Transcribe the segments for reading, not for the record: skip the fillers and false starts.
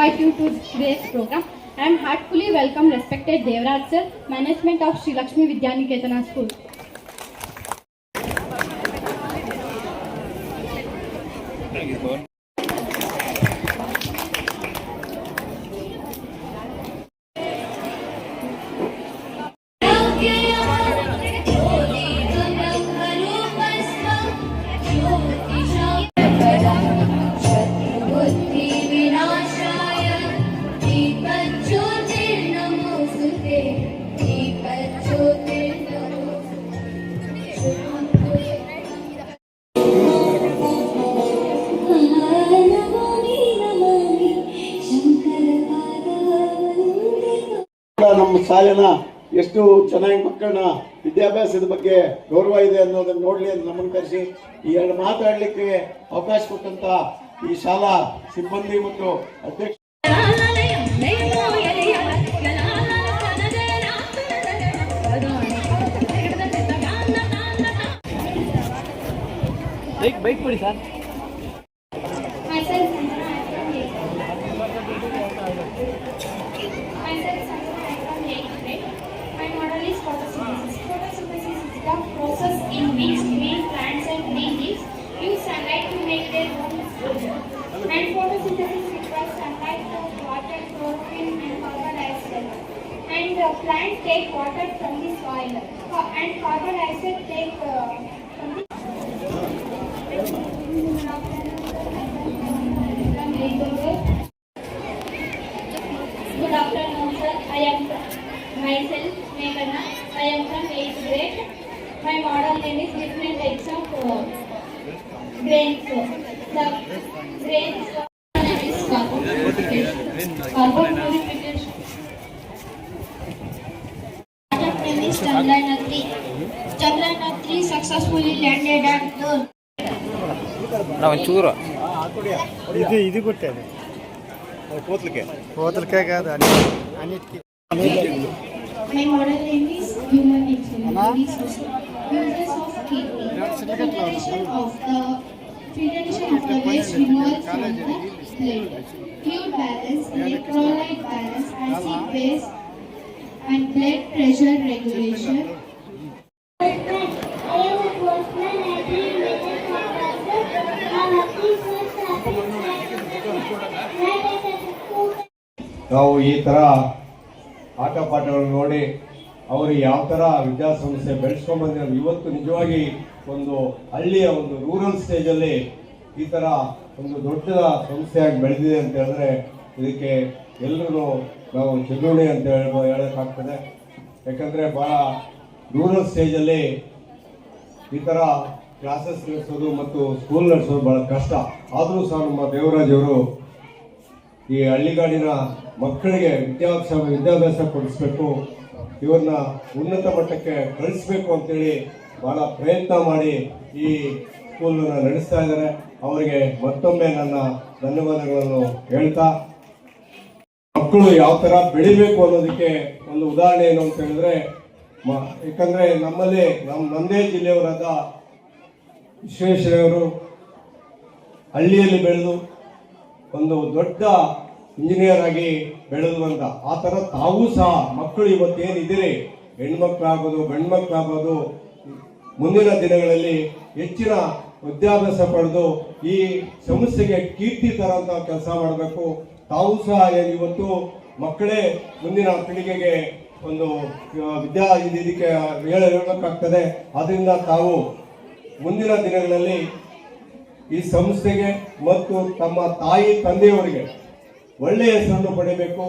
invite you to today's program. I am heartfully welcome respected Devraj sir, management of Sri Lakshmi Vidyaniketana School. ನಮ್ಮ ಶಾಲೆನ ಎಷ್ಟು ಚೆನ್ನಾಗಿ ಮಕ್ಕಳನ್ನ ವಿದ್ಯಾಭ್ಯಾಸದ ಬಗ್ಗೆ ಗೌರವ ಇದೆ ಅನ್ನೋದನ್ನು ನೋಡಲಿ ಅಂತ ನಮ್ಮನ್ನು ಕರೆಸಿ ಈ ಎರಡು ಮಾತಾಡಲಿಕ್ಕೆ ಅವಕಾಶ ಕೊಟ್ಟಂತ ಈ ಶಾಲಾ ಸಿಬ್ಬಂದಿ ಮತ್ತು ಅಧ್ಯಕ್ಷ ಬೈಕ್ ಕೊಡಿ sir. Process in which green plants and green leaves use sunlight to make their homes grow. And photosynthesis requires sunlight for water, chlorophyll and carbon dioxide. And plants take water from the soil and carbon dioxide take from the Good afternoon sir, I am myself Meghana. I am from 8th grade. My model name is different types of grains. The grains is carbon purification. Product name is Chandrayaan 3. Chandrayaan 3 successfully landed at the. ನಾವು ಒಂಚೂರು ಇದು ಕೊಟ್ಟೇವೆ ಹೋತಲ್ಕೆ ಕಾದು ಅನಿಟ್ಕೆ. My model name is Human Intelligence. Uses of kidney. Filtration of the waste removal from the blood. Fluid balance, electrolyte balance, acid base, and blood pressure regulation. ನಾವು ಈ ಥರ ಆಟ ಪಾಠಗಳನ್ನು ನೋಡಿ ಅವರು ಯಾವ ಥರ ವಿದ್ಯಾಸಂಸ್ಥೆ ಬೆಳೆಸ್ಕೊಂಡ್ಬಂದ್ರೆ ಇವತ್ತು ನಿಜವಾಗಿ ಒಂದು ಹಳ್ಳಿಯ ಒಂದು ರೂರಲ್ ಸ್ಟೇಜಲ್ಲಿ ಈ ಥರ ಒಂದು ದೊಡ್ಡ ಸಂಸ್ಥೆಯಾಗಿ ಬೆಳೆದಿದೆ ಅಂತ ಹೇಳಿದ್ರೆ ಇದಕ್ಕೆ ಎಲ್ಲರೂ ನಾವು ಚಿಗುಣಿ ಅಂತ ಹೇಳೋಕ್ಕಾಗ್ತದೆ. ಯಾಕಂದರೆ ಭಾಳ ರೂರಲ್ ಸ್ಟೇಜಲ್ಲಿ ಈ ಥರ ಕ್ಲಾಸಸ್ ನಡೆಸೋದು ಮತ್ತು ಸ್ಕೂಲ್ ನಡೆಸೋದು ಭಾಳ ಕಷ್ಟ. ಆದರೂ ಸಹ ನಮ್ಮ ದೇವರಾಜ್ ಅವರು ಈ ಹಳ್ಳಿಗಾಡಿನ ಮಕ್ಕಳಿಗೆ ವಿದ್ಯಾಭ್ಯಾಸ ಕೊಡಿಸ್ಬೇಕು, ಇವ್ರನ್ನ ಉನ್ನತ ಮಟ್ಟಕ್ಕೆ ಕಳಿಸ್ಬೇಕು ಅಂತೇಳಿ ಭಾಳ ಪ್ರಯತ್ನ ಮಾಡಿ ಈ ಸ್ಕೂಲನ್ನು ನಡೆಸ್ತಾ ಇದ್ದಾರೆ. ಅವರಿಗೆ ಮತ್ತೊಮ್ಮೆ ನನ್ನ ಧನ್ಯವಾದಗಳನ್ನು ಹೇಳ್ತಾ, ಮಕ್ಕಳು ಯಾವ ಥರ ಬೆಳಿಬೇಕು ಅನ್ನೋದಕ್ಕೆ ಒಂದು ಉದಾಹರಣೆ ಏನು ಅಂತ ಹೇಳಿದ್ರೆ, ಯಾಕಂದರೆ ನಮ್ಮಲ್ಲಿ ನಮ್ಮದೇ ಜಿಲ್ಲೆಯವರಾದ ವಿಶ್ವೇಶ್ವರಯ್ಯವರು ಹಳ್ಳಿಯಲ್ಲಿ ಬೆಳೆದು ಒಂದು ದೊಡ್ಡ ಇಂಜಿನಿಯರ್ ಆಗಿ ಬೆಳೆದುವಂತ ಆ ಥರ ತಾವೂ ಸಹ ಮಕ್ಕಳು ಇವತ್ತೇನಿದ್ದೀರಿ, ಹೆಣ್ಮಕ್ಳಾಗೋದು ಗಂಡ್ಮಕ್ಳಾಗೋದು, ಮುಂದಿನ ದಿನಗಳಲ್ಲಿ ಹೆಚ್ಚಿನ ವಿದ್ಯಾಭ್ಯಾಸ ಪಡೆದು ಈ ಸಂಸ್ಥೆಗೆ ಕೀರ್ತಿ ತರುವಂತ ಕೆಲಸ ಮಾಡಬೇಕು. ತಾವು ಸಹ ಇವತ್ತು ಮಕ್ಕಳೇ ಮುಂದಿನ ಪೀಳಿಗೆಗೆ ಒಂದು ಇದಕ್ಕೆ ಹೇಳಬೇಕಾಗ್ತದೆ. ಅದರಿಂದ ತಾವು ಮುಂದಿನ ದಿನಗಳಲ್ಲಿ ಈ ಸಂಸ್ಥೆಗೆ ಮತ್ತು ತಮ್ಮ ತಾಯಿ ತಂದೆಯವರಿಗೆ ಒಳ್ಳೆಯ ಹೆಸರನ್ನು ಪಡೆಯಬೇಕು.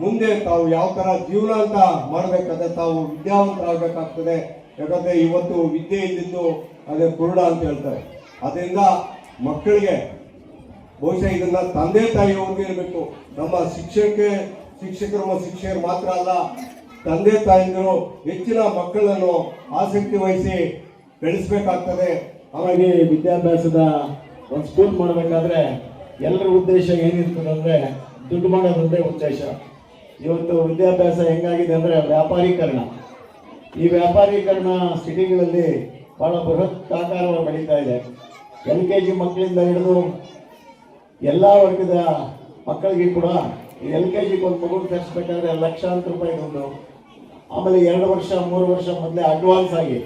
ಮುಂದೆ ತಾವು ಯಾವ ಥರ ಜೀವನ ಅಂತ ಮಾಡಬೇಕಾದ್ರೆ ತಾವು ವಿದ್ಯಾವಂತರಾಗಬೇಕಾಗ್ತದೆ. ಯಾಕಂದರೆ ಇವತ್ತು ವಿದ್ಯೆ ಇದ್ದಿದ್ದು ಅದೇ ಕುರುಡ ಅಂತ ಹೇಳ್ತಾರೆ. ಅದರಿಂದ ಮಕ್ಕಳಿಗೆ ಬಹುಶಃ ಇದನ್ನ ತಂದೆ ತಾಯಿಯವ್ರಿಗೆ ಇರಬೇಕು. ನಮ್ಮ ಶಿಕ್ಷಕರು ಮಾತ್ರ ಅಲ್ಲ, ತಂದೆ ತಾಯಿಗಳು ಹೆಚ್ಚಿನ ಮಕ್ಕಳನ್ನು ಆಸಕ್ತಿ ವಹಿಸಿ ಬೆಳೆಸಬೇಕಾಗ್ತದೆ. ಹಾಗಾಗಿ ವಿದ್ಯಾಭ್ಯಾಸದ ಒಂದು ಸ್ಕೂಲ್ ಮಾಡಬೇಕಾದ್ರೆ ಎಲ್ಲರ ಉದ್ದೇಶ ಏನಿರ್ತದೆ ಅಂದರೆ ದುಡ್ಡು ಮಾಡೋದಂದೇ ಉದ್ದೇಶ. ಇವತ್ತು ವಿದ್ಯಾಭ್ಯಾಸ ಹೆಂಗಾಗಿದೆ ಅಂದರೆ ವ್ಯಾಪಾರೀಕರಣ. ಈ ವ್ಯಾಪಾರೀಕರಣ ಸಿಟಿಗಳಲ್ಲಿ ಭಾಳ ಬೃಹತ್ ಆಕಾರವಾಗಿ ಬೆಳೀತಾ ಇದೆ. LKG ಮಕ್ಕಳಿಂದ ಹಿಡಿದು ಎಲ್ಲ ವರ್ಗದ ಮಕ್ಕಳಿಗೆ ಕೂಡ LKG ಒಂದು ಮಗು ತರಿಸ್ಬೇಕಾದ್ರೆ ಲಕ್ಷಾಂತರ ರೂಪಾಯಿ ಒಂದು, ಆಮೇಲೆ 2 ವರ್ಷ 3 ವರ್ಷ ಮೊದಲೇ ಅಡ್ವಾನ್ಸ್ ಆಗಿ,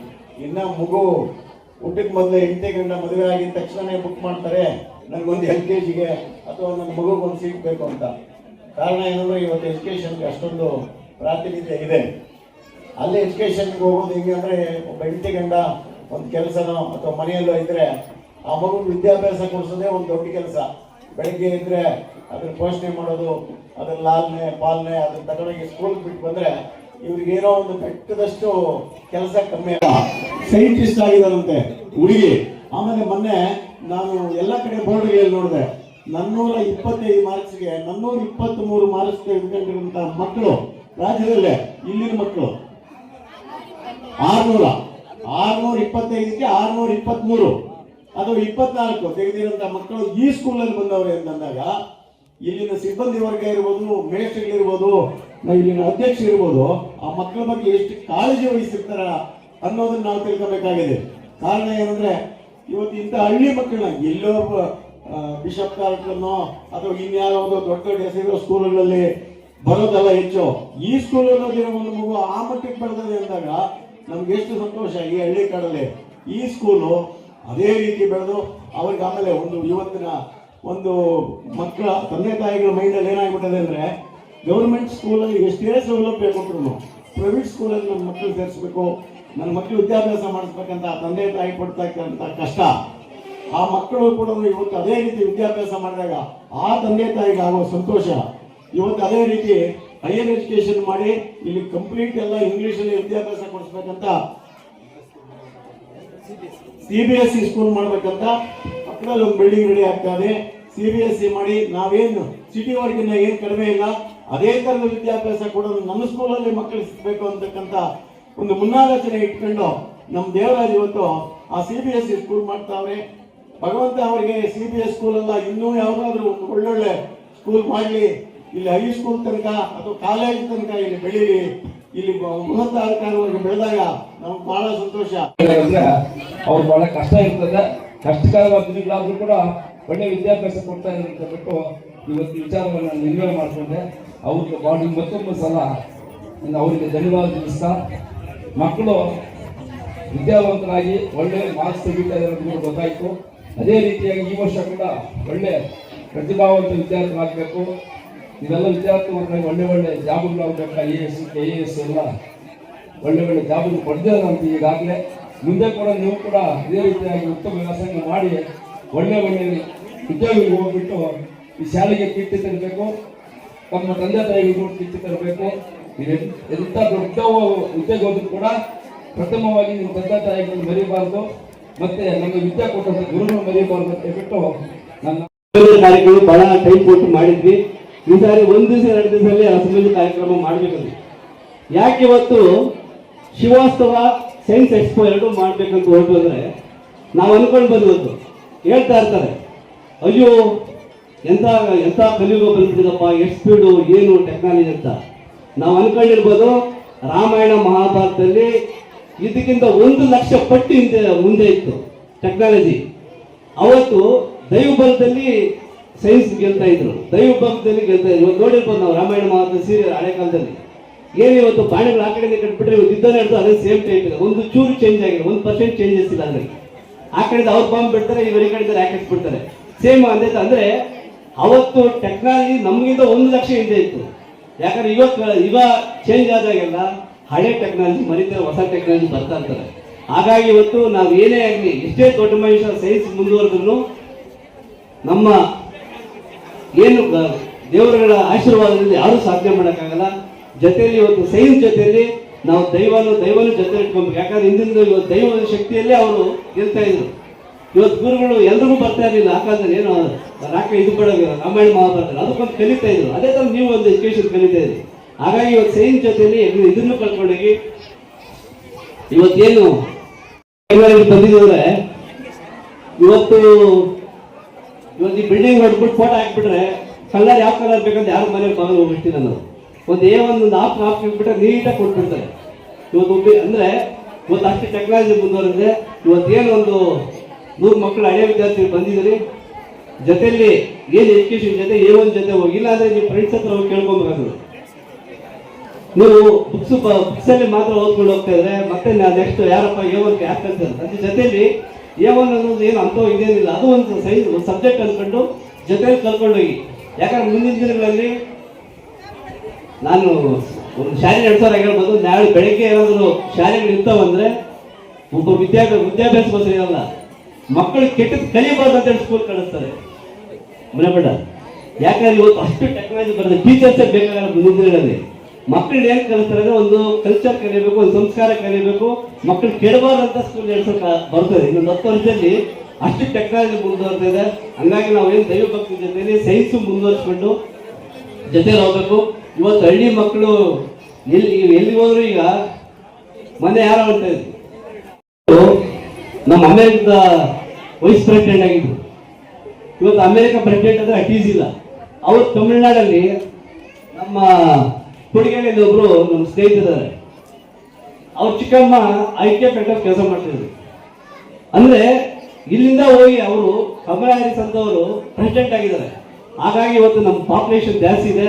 ಇನ್ನ ಮಗು ಊಟಕ್ಕೆ ಮೊದಲೇ 8 ಗಂಟೆ ಮದುವೆ ಆಗಿದ ತಕ್ಷಣ ಬುಕ್ ಮಾಡ್ತಾರೆ, ನನಗೊಂದು LKGಗೆ ಅಥವಾ ನನ್ನ ಮಗುಗೊಂದು ಸೀಟ್ ಬೇಕು ಅಂತ. ಕಾರಣ ಏನಂದ್ರೆ ಇವತ್ತು ಎಜುಕೇಷನ್ಗೆ ಅಷ್ಟೊಂದು ಪ್ರಾತಿನಿಧ್ಯ ಇದೆ. ಅಲ್ಲಿ ಎಜುಕೇಷನ್ಗೆ ಹೋಗೋದು ಹೆಂಗೆ ಅಂದರೆ ಒಬ್ಬ 8 ಗಂಟೆ ಒಂದು ಕೆಲಸನೋ ಅಥವಾ ಮನೆಯಲ್ಲೋ ಇದ್ದರೆ ಆ ಮಗು ವಿದ್ಯಾಭ್ಯಾಸ ಕೊಡಿಸೋದೇ ಒಂದು ದೊಡ್ಡ ಕೆಲಸ. ಬೆಳಗ್ಗೆ ಇದ್ದರೆ ಅದನ್ನ ಪೋಷಣೆ ಮಾಡೋದು, ಅದ್ರ ಲಾಲ್ನೆ ಪಾಲನೆ, ಅದನ್ನ ತಗೊಂಡೋಗಿ ಸ್ಕೂಲ್ಗೆ ಬಿಟ್ಟು ಬಂದರೆ ಇವ್ರಿಗೇನೋ ಒಂದು ಬೆಟ್ಟದಷ್ಟು ಕೆಲಸ ಕಮ್ಮಿ. ಸೈಂಟಿಸ್ಟ್ ಆಗಿದಾರಂತೆ ಹುಡುಗಿ. ಆಮೇಲೆ ಮೊನ್ನೆ ನಾನು ಎಲ್ಲ ಕಡೆ ಬೋರ್ಡ್ಗಳಲ್ಲಿ ನೋಡಿದೆ, 425 ಮಾರ್ಕ್ಸ್ಗೆ 423 ಮಾರ್ಕ್ಸ್ ತೆಗೆದುಕೊಂಡಿರುವಂತ ಮಕ್ಕಳು ರಾಜ್ಯದಲ್ಲೇ, ಇಲ್ಲಿನ ಮಕ್ಕಳು 625ಕ್ಕೆ 623, ಅದು 24 ತೆಗೆದಿರುವಂತ ಮಕ್ಕಳು ಈ ಸ್ಕೂಲಲ್ಲಿ ಬಂದವರು ಅಂತಂದಾಗ ಇಲ್ಲಿನ ಸಿಬ್ಬಂದಿ ವರ್ಗ ಇರ್ಬೋದು, ಮೇಷ್ಟ್ರುಗಳಿರ್ಬೋದು, ಇಲ್ಲಿನ ಅಧ್ಯಕ್ಷ ಇರ್ಬೋದು, ಆ ಮಕ್ಕಳ ಬಗ್ಗೆ ಎಷ್ಟು ಕಾಳಜಿ ವಹಿಸಿರ್ತಾರ ಅನ್ನೋದನ್ನ ನಾವು ತಿಳ್ಕೊಬೇಕಾಗಿದೆ. ಕಾರಣ ಏನಂದ್ರೆ ಇವತ್ತು ಇಂಥ ಹಳ್ಳಿ ಮಕ್ಕಳನ್ನ ಎಲ್ಲೋ ಬಿಷಪ್ ಕಾರ್ಟನ್ನೋ ಅಥವಾ ಇನ್ಯಾವುದೋ ದೊಡ್ಡ ದೊಡ್ಡ ಹೆಸರು ಸ್ಕೂಲ್ಗಳಲ್ಲಿ ಬರೋದಲ್ಲ ಹೆಚ್ಚು. ಈ ಸ್ಕೂಲಲ್ಲಿ ಓದಿರೋ ಒಂದು ಮಗು ಆ ಮಟ್ಟಕ್ಕೆ ಬೆಳೆದಿದೆ ಅಂದಾಗ ನಮ್ಗೆ ಎಷ್ಟು ಸಂತೋಷ. ಈ ಹಳ್ಳಿ ಕಾಡಲ್ಲಿ ಈ ಸ್ಕೂಲು ಅದೇ ರೀತಿ ಬೆಳೆದು ಅವ್ರಿಗೆ ಆಮೇಲೆ ಇವತ್ತಿನ ಒಂದು ಮಕ್ಕಳ ತಂದೆ ತಾಯಿಗಳ ಮೈಂಡಲ್ಲಿ ಏನಾಗ್ಬಿಟ್ಟಿದೆ ಅಂದ್ರೆ, ಗೌರ್ಮೆಂಟ್ ಸ್ಕೂಲಲ್ಲಿ ಎಷ್ಟೇ ಸೌಲಭ್ಯ ಕೊಟ್ಟರು ಪ್ರೈವೇಟ್ ಸ್ಕೂಲಲ್ಲಿ ನನ್ನ ಮಕ್ಕಳು ಸೇರಿಸ್ಬೇಕು, ನನ್ನ ಮಕ್ಕಳು ವಿದ್ಯಾಭ್ಯಾಸ ಮಾಡಿಸ್ಬೇಕಂತ ತಂದೆ ತಾಯಿ ಪಡ್ತಾ ಇರ್ತಕ್ಕಂಥ ಕಷ್ಟ, ಆ ಮಕ್ಕಳು ಕೂಡ ಇವತ್ತು ಅದೇ ರೀತಿ ವಿದ್ಯಾಭ್ಯಾಸ ಮಾಡಿದಾಗ ಆ ತಂದೆ ತಾಯಿಗೆ ಆಗೋ ಸಂತೋಷ. ಇವತ್ತು ಅದೇ ರೀತಿ ಹೈಯರ್ ಎಜುಕೇಶನ್ ಮಾಡಿ ಇಲ್ಲಿ ಕಂಪ್ಲೀಟ್ ಎಲ್ಲ ಇಂಗ್ಲಿಷಲ್ಲಿ ವಿದ್ಯಾಭ್ಯಾಸ ಕೊಡಿಸ್ಬೇಕಂತ CBSE ಸ್ಕೂಲ್ ಮಾಡ್ಬೇಕಂತ ಪಕ್ಕದಲ್ಲಿ ಒಂದು ಬಿಲ್ಡಿಂಗ್ ರೆಡಿ ಆಗ್ತಾ ಇದೆ. CBSE ಮಾಡಿ ನಾವೇನು ಸಿಟಿ ವರ್ಗಿನ ಏನು ಕಡಿಮೆ ಇಲ್ಲ, ಅದೇ ತರದ ವಿದ್ಯಾಭ್ಯಾಸ ಕೂಡ ನಮ್ಮ ಸ್ಕೂಲಲ್ಲಿ ಮಕ್ಕಳು ಸಿಗಬೇಕು ಅಂತಕ್ಕಂಥ ಒಂದು ಮುನ್ನಾಲೋಚನೆ ಇಟ್ಕೊಂಡು ನಮ್ಮ ದೇವರಾಜ್ ಇವತ್ತು ಆ CBSE ಸ್ಕೂಲ್ ಮಾಡ್ತಾವ್ರೆ. ಭಗವಂತ ಅವರಿಗೆ CBSE ಸ್ಕೂಲ್ ಅಲ್ಲ, ಇನ್ನೂ ಯಾವ್ದಾದ್ರು ಒಂದು ಒಳ್ಳೊಳ್ಳೆ ಸ್ಕೂಲ್ ಮಾಡಲಿ, ಇಲ್ಲಿ ಹೈಸ್ಕೂಲ್ ತನಕ ಅಥವಾ ಕಾಲೇಜ್ ತನಕ ಇಲ್ಲಿ ಬೆಳೀಲಿ, ಇಲ್ಲಿ ಉನ್ನತ ಅಧಿಕಾರವರೆಗೆ ಬೆಳೆದಾಗ ನಮ್ಗೆ ಬಹಳ ಸಂತೋಷ. ಅವ್ರು ಬಹಳ ಕಷ್ಟ ಇರ್ತದೆ, ಕಷ್ಟಕರವಾದ ದಿನಗಳಾದ್ರೂ ಕೂಡ ಒಳ್ಳೆ ವಿದ್ಯಾಭ್ಯಾಸ ಕೊಡ್ತಾ ಇದ್ದಾರೆ ಅಂತ ಬಿಟ್ಟು ಇವತ್ತು ವಿಚಾರವನ್ನು ನಾನು ನಿರ್ವಹಣೆ ಮಾಡಿಕೊಂಡೆ. ಅವ್ರಿಗೆ ಮತ್ತೊಂದು ಸಲ ಅವರಿಗೆ ಧನ್ಯವಾದ ತಿಳಿಸ್ತಾ, ಮಕ್ಕಳು ವಿದ್ಯಾವಂತರಾಗಿ ಒಳ್ಳೆ ಮಾರ್ಕ್ಸ್ ತೆಗಿತಾ ಇರೋದು ಗೊತ್ತಾಯಿತು. ಅದೇ ರೀತಿಯಾಗಿ ಈ ವರ್ಷ ಕೂಡ ಒಳ್ಳೆ ಪ್ರತಿಭಾವಂತ ವಿದ್ಯಾರ್ಥಿಗಳಾಗಬೇಕು. ನೀವೆಲ್ಲ ವಿದ್ಯಾರ್ಥಿಗಳಾಗಿ ಒಳ್ಳೆ ಜಾಬ್ಗಳಾಗಬೇಕು. IAS KAS ಎಲ್ಲ ಒಳ್ಳೆ ಜಾಬ್ಗಳು ಪಡೆದಿದ್ದಾರೆ ಅಂತ ಈಗಾಗಲೇ. ಮುಂದೆ ಕೂಡ ನೀವು ಕೂಡ ಇದೇ ರೀತಿಯಾಗಿ ಉತ್ತಮ ವ್ಯಾಸಂಗ ಮಾಡಿ ಒಳ್ಳೆ ಉದ್ಯೋಗಿಗೆ ಹೋಗ್ಬಿಟ್ಟು ಈ ಶಾಲೆಗೆ ಕೀರ್ತಿ ತರಬೇಕು, ತಮ್ಮ ತಂದೆ ತಾಯಿಗಳು ಕೀರ್ತಿ ತರಬೇಕು. ಎಂಥ ದೊಡ್ಡ ಉದ್ಯೋಗ ಹೋದ್ರು ಕೂಡ ಪ್ರಥಮವಾಗಿ ನಿಮ್ಮ ತಂದೆ ತಾಯಿಗಳನ್ನು ಮರಿಬಾರ್ದು, ಮತ್ತೆ ನಮಗೆ ವಿದ್ಯೆ ಕೊಟ್ಟಂತ ಗುರುಗಳು ಮರಿಬಾರ್ದು ಅಂತ ಬಿಟ್ಟು ನನ್ನ ಕಾರ್ಯಕ್ರಮ ಬಹಳ ಟೈಮ್ ಕೊಟ್ಟು ಮಾಡಿದ್ವಿ. ಈ ಸಾರಿ 1 ದಿವಸ 2 ದಿವಸದಲ್ಲಿ ಅಸೆಂಬ್ಲಿ ಕಾರ್ಯಕ್ರಮ ಮಾಡಬೇಕಂದ್ರೆ ಯಾಕೆ ಇವತ್ತು ಶಿವೋತ್ಸವ ಸೈನ್ಸ್ ಎಕ್ಸ್ಪೋ 2 ಮಾಡ್ಬೇಕಂತ ಹೊರಟು ಅಂದ್ರೆ ನಾವು ಅನ್ಕೊಂಡು ಬಂದ್ವತ್ತು ಹೇಳ್ತಾ ಇರ್ತಾರೆ, ಅಯ್ಯೋ ಎಂತ ಕಲಿಯುಗ ಬಂದ್ಬಿಟ್ಟಿದಪ್ಪ, ಎಷ್ಟು ಸ್ಪೀಡು, ಏನು ಟೆಕ್ನಾಲಜಿ ಅಂತ. ನಾವು ಅನ್ಕೊಂಡಿರ್ಬೋದು ರಾಮಾಯಣ ಮಹಾಭಾರತದಲ್ಲಿ ಇದಕ್ಕಿಂತ 1 ಲಕ್ಷ ಪಟ್ಟು ಮುಂದೆ ಇತ್ತು ಟೆಕ್ನಾಲಜಿ. ಅವತ್ತು ದೈವಬಲದಲ್ಲಿ ಸೈನ್ಸ್ ಗೆಲ್ತಾ ಇದ್ರು, ದೈವಭಕ್ತದಲ್ಲಿ ಗೆಲ್ತಾ ಇದ್ರು. ಇವತ್ತು ನೋಡಿರ್ಬೋದು ನಾವು ರಾಮಾಯಣ ಮಹಾಭಾರತ ಸೀರಿಯಲ್ ಹಳೆ ಕಾಲದಲ್ಲಿ ಏನು ಇವತ್ತು ಬಾಣಗಳು ಆ ಕಡೆಯಿಂದ ಕಟ್ಬಿಟ್ರೆ ಇವತ್ತು ಯುದ್ಧ ನಡೆದು ಅದೇ ಸೇಮ್ ಟೈಪ್ ಇದೆ. ಒಂದು ಚೂರು ಚೇಂಜ್ ಆಗಿದೆ, 1% ಚೇಂಜಸ್ ಇಲ್ಲ ಅದ್ರಲ್ಲಿ. ಆ ಕಡೆಯಿಂದ ಅವ್ರು ಬಾಂಬ್ ಬಿಡ್ತಾರೆ, ಇವರು ಈ ಕಡೆಯಿಂದ ರಾಕೆಟ್ ಬಿಡ್ತಾರೆ, ಸೇಮ್ ಅಂದ್ರೆ ಅವತ್ತು ಟೆಕ್ನಾಲಜಿ ನಮಗಿಂತ 1 ಲಕ್ಷ ಹಿಂದೆ ಇತ್ತು. ಯಾಕಂದ್ರೆ ಇವಾಗ ಚೇಂಜ್ ಆದಾಗೆಲ್ಲ ಹಳೆ ಟೆಕ್ನಾಲಜಿ ಮರಿತಾರೆ, ಹೊಸ ಟೆಕ್ನಾಲಜಿ ಬರ್ತಾ ಇರ್ತಾರೆ. ಹಾಗಾಗಿ ಇವತ್ತು ನಾವು ಏನೇ ಆಗಲಿ, ಎಷ್ಟೇ ದೊಡ್ಡ ಮನುಷ್ಯ ಸೈನ್ಸ್ ಮುಂದುವರೆದ್ರು ನಮ್ಮ ಏನು ದೇವರುಗಳ ಆಶೀರ್ವಾದದಲ್ಲಿ ಯಾರು ಸಾಧನೆ ಮಾಡೋಕ್ಕಾಗಲ್ಲ. ಜೊತೆಯಲ್ಲಿ ಇವತ್ತು ಸೈನ್ಸ್ ಜೊತೆಯಲ್ಲಿ ನಾವು ದೈವನು ಜೊತೆ ಇಟ್ಕೊಬೇಕು. ಯಾಕಂದ್ರೆ ಹಿಂದಿನ ಇವತ್ತು ದೈವದ ಶಕ್ತಿಯಲ್ಲೇ ಅವರು ಗೆಲ್ತಾ ಇದ್ರು. ಇವತ್ತು ಗುರುಗಳು ಎಲ್ರಿಗೂ ಬರ್ತಾ ಇರಲಿಲ್ಲ. ಆ ಕಾಲದಲ್ಲಿ ಏನು ಇದು ಕೂಡ ರಾಮಾಯಣ ಮಹಾಭಾರತ ಅದಕ್ಕೊಂದು ಕಲಿತಾ ಇದ್ರು. ಅದೇ ತರ ನೀವು ಒಂದು ಎಜುಕೇಶನ್ ಕಲಿತಾ ಇದ್ರಿ. ಹಾಗಾಗಿ ಇವತ್ತು ಸೈನ್ಸ್ ಜೊತೆಯಲ್ಲಿ ಇದನ್ನು ಕಲ್ತ್ಕೊಂಡೋಗಿ ಇವತ್ತೇನು ಬಂದಿದ್ರೆ ಇವತ್ತು ಈ ಬಿಲ್ಡಿಂಗ್ ಹೊಡ್ಬಿಟ್ಟು ಫೋಟೋ ಹಾಕ್ಬಿಟ್ರೆ ಕಲರ್ ಯಾವ ಕಲರ್ ಬೇಕಂತ ಯಾರು ಮನೇಲಿ ಬಾಗಿಲು ಹೋಗ್ಬಿಡ್ತೀನಿ ನಾನು. ಒಂದು ಹಾಫ್ ಇಟ್ಬಿಟ್ರೆ ನೀಟಾಗಿ ಕೊಟ್ಬಿಡ್ತಾರೆ. ಇವತ್ತು ಅಂದ್ರೆ ಇವತ್ತು ಅಷ್ಟು ಟೆಕ್ನಾಲಜಿ ಮುಂದುವರೆದ್ರೆ ಇವತ್ತೇನು ಒಂದು 100 ಮಕ್ಕಳು ಹಳೆಯ ವಿದ್ಯಾರ್ಥಿಗಳು ಬಂದಿದ್ರಿ, ಜೊತೆಯಲ್ಲಿ ಏನು ಎಜುಕೇಶನ್ ಜೊತೆ A1 ಜೊತೆ ಹೋಗಿಲ್ಲ ಅಂದ್ರೆ ನೀವು ಫ್ರೆಂಡ್ಸ್ ಹತ್ರ ಹೋಗಿ ಕೇಳ್ಕೊಬೇಕಾದ್ರು. ನೀವು ಬುಕ್ಸ್ ಅಲ್ಲಿ ಮಾತ್ರ ಓದ್ಕೊಂಡು ಹೋಗ್ತಾ ಇದ್ರೆ ಮತ್ತೆ ನೆಕ್ಸ್ಟ್ ಯಾರಪ್ಪ A1 ಯಾಕೆ ಕಲ್ತಾರೆ ಅದ್ರ ಜೊತೆಲಿ A1 ಅನ್ನೋದು ಏನು ಅಂತ ಇದೇನಿಲ್ಲ, ಅದು ಒಂದು ಸಬ್ಜೆಕ್ಟ್ ಅನ್ಕೊಂಡು ಜೊತೆಲಿ ಕಲ್ಕೊಂಡೋಗಿ. ಯಾಕಂದ್ರೆ ಮುಂದಿನ ದಿನಗಳಲ್ಲಿ ನಾನು ಒಂದು ಶಾಲೆ ನಡೆಸೋರು ಹೇಳ್ಬೋದು, ನಾಳೆ ಬೆಳಗ್ಗೆ ಏನಾದ್ರು ಶಾಲೆಗಳು ಇರ್ತಾವಂದ್ರೆ ಒಬ್ಬ ವಿದ್ಯಾಭ್ಯಾಸಕ್ಕೋಸ್ಕರ ಇರಲ್ಲ, ಮಕ್ಕಳು ಕೆಟ್ಟದ್ದು ಕಲಿಬಾರ್ದು ಅಂತ ಹೇಳಿ ಸ್ಕೂಲ್ ಕಳಿಸ್ತಾರೆ ಮನೆಬೇಡ. ಯಾಕಂದ್ರೆ ಇವತ್ತು ಅಷ್ಟು ಟೆಕ್ನಾಲಜಿ ಬರ್ತದೆ, ಟೀಚರ್ಸೇ ಬೇಕಾಗಲ್ಲ ಮುಂದಿನ ದಿನಗಳಲ್ಲಿ. ಮಕ್ಕಳು ಏನ್ ಕಲಿಸ್ತಾರೆ ಅಂದ್ರೆ ಒಂದು ಕಲ್ಚರ್ ಕಲಿಬೇಕು, ಒಂದು ಸಂಸ್ಕಾರ ಕಲಿಬೇಕು, ಮಕ್ಕಳು ಕೆಡಬಾರ್ದಂತ ಸ್ಕೂಲ್ ನಡೆಸೋಕೆ ಬರ್ತದೆ. ಇನ್ನೊಂದು 10 ವರ್ಷದಲ್ಲಿ ಅಷ್ಟು ಟೆಕ್ನಾಲಜಿ ಮುಂದುವರ್ತಾ ಇದೆ. ಹಂಗಾಗಿ ನಾವು ಏನು ದೈವ ಭಕ್ತಿ ಜೊತೆಲಿ ಸೈನ್ಸ್ ಮುಂದುವರ್ಸ್ಕೊಂಡು ಜೊತೆಲಿ ಹೋಗ್ಬೇಕು. ಇವತ್ತು ಹಳ್ಳಿ ಮಕ್ಕಳು ಎಲ್ಲಿ ಹೋದ್ರು ಈಗ ಮೊನ್ನೆ ಯಾರು ಹೇಳ್ತಾ ಇದ್ರು, ನಮ್ಮ ಅಮೆರಿಕದ ವೈಸ್ ಪ್ರೆಸಿಡೆಂಟ್ ಆಗಿದ್ರು. ಇವತ್ತು ಅಮೆರಿಕ ಪ್ರೆಸಿಡೆಂಟ್ ಅಂದ್ರೆ ಅಟ್ ಈಸ್ ಇಲ್ಲ. ಅವ್ರು ತಮಿಳ್ನಾಡಲ್ಲಿ ನಮ್ಮ ಹುಡುಗಿಯಲ್ಲಿ ಒಬ್ರು ನಮ್ಮ ಸ್ನೇಹಿತರಿದ್ದಾರೆ, ಅವ್ರ ಚಿಕ್ಕಮ್ಮ ಐಕ್ಯ ಪೆಟ್ಟ ಕೆಲಸ ಮಾಡ್ತಿದ್ರು. ಅಂದ್ರೆ ಇಲ್ಲಿಂದ ಹೋಗಿ ಅವರು ಕಮಲಾ ಹ್ಯಾರಿಸ್ ಅಂತವರು ಪ್ರೆಸಿಡೆಂಟ್ ಆಗಿದ್ದಾರೆ. ಹಾಗಾಗಿ ಇವತ್ತು ನಮ್ಮ ಪಾಪ್ಯುಲೇಷನ್ ಜಾಸ್ತಿ ಇದೆ.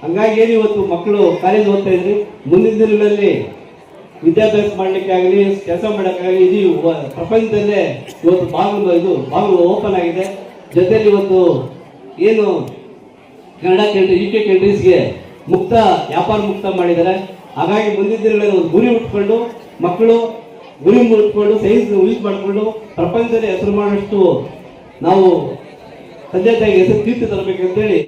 ಹಂಗಾಗಿ ಏನು ಇವತ್ತು ಮಕ್ಕಳು ಕಾಲೇಜ್ ಓದ್ತಾ ಇದ್ರಿ, ಮುಂದಿನ ದಿನಗಳಲ್ಲಿ ವಿದ್ಯಾಭ್ಯಾಸ ಮಾಡ್ಲಿಕ್ಕೆ ಆಗಲಿ, ಕೆಲಸ ಮಾಡೋಕ್ಕಾಗಲಿ, ಇಡೀ ಪ್ರಪಂಚದಲ್ಲೇ ಇವತ್ತು ಬಾಗಿಲು ಓಪನ್ ಆಗಿದೆ. ಜೊತೆಲಿ ಇವತ್ತು ಏನು ಕನ್ನಡ ಕಂಟ್ರಿ UK ಕಂಟ್ರೀಸ್ಗೆ ವ್ಯಾಪಾರ ಮುಕ್ತ ಮಾಡಿದ್ದಾರೆ. ಹಾಗಾಗಿ ಮುಂದಿನ ದಿನಗಳಲ್ಲಿ ಒಂದು ಗುರಿ ಉಟ್ಕೊಂಡು ಮಕ್ಕಳು ಗುರಿ ಮುಟ್ಕೊಂಡು ಸೈನ್ಸ್ ಯೂಸ್ ಮಾಡಿಕೊಂಡು ಪ್ರಪಂಚದಲ್ಲಿ ಹೆಸರು ಮಾಡೋಷ್ಟು ನಾವು ತಂದೆ ತಾಯಿಗೆ ಹೆಸರು ಕೀರ್ತಿ ತರಬೇಕಂತೇಳಿ